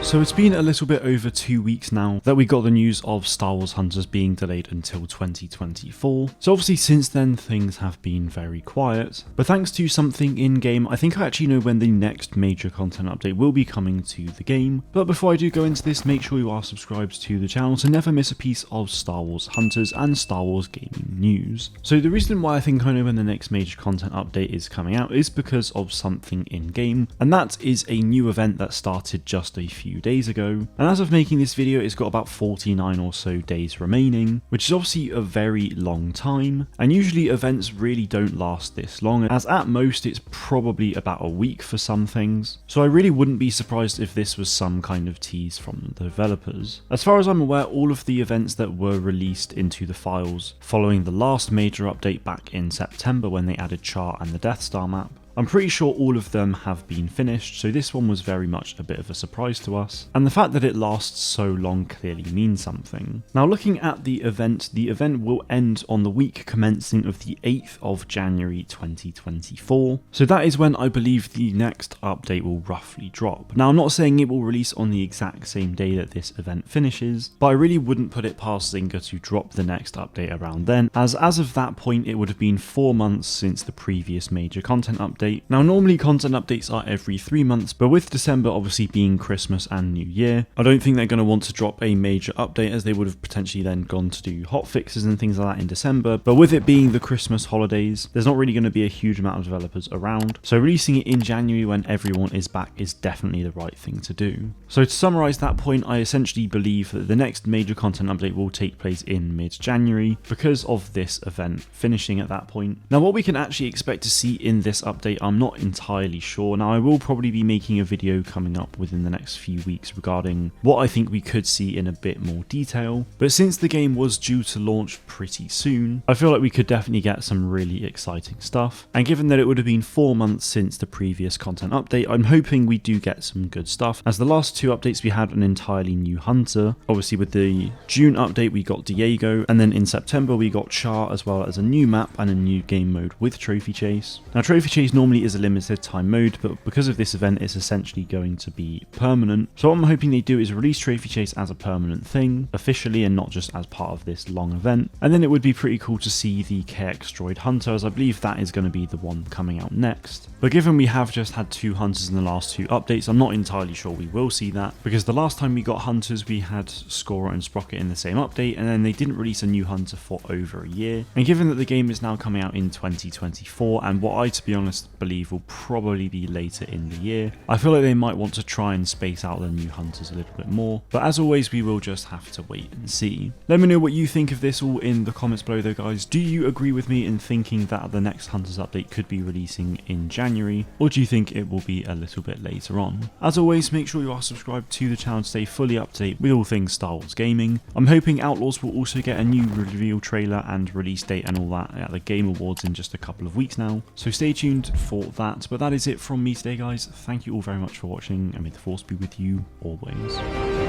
So it's been a little bit over 2 weeks now that we got the news of Star Wars Hunters being delayed until 2024. So obviously since then things have been very quiet, but thanks to something in game, I think I actually know when the next major content update will be coming to the game. But before I do go into this, make sure you are subscribed to the channel to never miss a piece of Star Wars Hunters and Star Wars gaming news. So the reason why I think I know when the next major content update is coming out is because of something in game, and that is a new event that started just a few days ago, and as of making this video it's got about 49 or so days remaining, which is obviously a very long time, and usually events really don't last this long, as at most it's probably about a week for some things, so I really wouldn't be surprised if this was some kind of tease from the developers. As far as I'm aware, all of the events that were released into the files following the last major update back in September when they added Char and the Death Star map, I'm pretty sure all of them have been finished, so this one was very much a bit of a surprise to us, and the fact that it lasts so long clearly means something. Now looking at the event will end on the week commencing of the 8th of January 2024, so that is when I believe the next update will roughly drop. Now I'm not saying it will release on the exact same day that this event finishes, but I really wouldn't put it past Zynga to drop the next update around then, as of that point it would have been 4 months since the previous major content update. Now normally content updates are every 3 months, but with December obviously being Christmas and New Year, I don't think they're going to want to drop a major update, as they would have potentially then gone to do hotfixes and things like that in December, but with it being the Christmas holidays, there's not really going to be a huge amount of developers around, so releasing it in January when everyone is back is definitely the right thing to do. So to summarise that point, I essentially believe that the next major content update will take place in mid-January because of this event finishing at that point. Now what we can actually expect to see in this update, I'm not entirely sure. Now I will probably be making a video coming up within the next few weeks regarding what I think we could see in a bit more detail, but since the game was due to launch pretty soon, I feel like we could definitely get some really exciting stuff, and given that it would have been 4 months since the previous content update, I'm hoping we do get some good stuff, as the last 2 updates we had an entirely new hunter. Obviously with the June update we got Diego, and then in September we got Char, as well as a new map and a new game mode with Trophy Chase. Now Trophy Chase normally is a limited time mode, but because of this event it's essentially going to be permanent, so what I'm hoping they do is release Trophy Chase as a permanent thing officially and not just as part of this long event, and then it would be pretty cool to see the KX Droid Hunter, as I believe that is going to be the one coming out next. But given we have just had 2 hunters in the last 2 updates, I'm not entirely sure we will see that, because the last time we got hunters we had Scorer and Sprocket in the same update, and then they didn't release a new hunter for over a year, and given that the game is now coming out in 2024 and what I, to be honest, believe will probably be later in the year, I feel like they might want to try and space out the new hunters a little bit more, but as always we will just have to wait and see. Let me know what you think of this all in the comments below though guys. Do you agree with me in thinking that the next hunters update could be releasing in January, or do you think it will be a little bit later on? As always, make sure you are subscribed to the channel to stay fully up to date with all things Star Wars gaming. I'm hoping Outlaws will also get a new reveal trailer and release date and all that at the Game Awards in just a couple of weeks now, so stay tuned for that. But that is it from me today guys. Thank you all very much for watching, and may the force be with you always.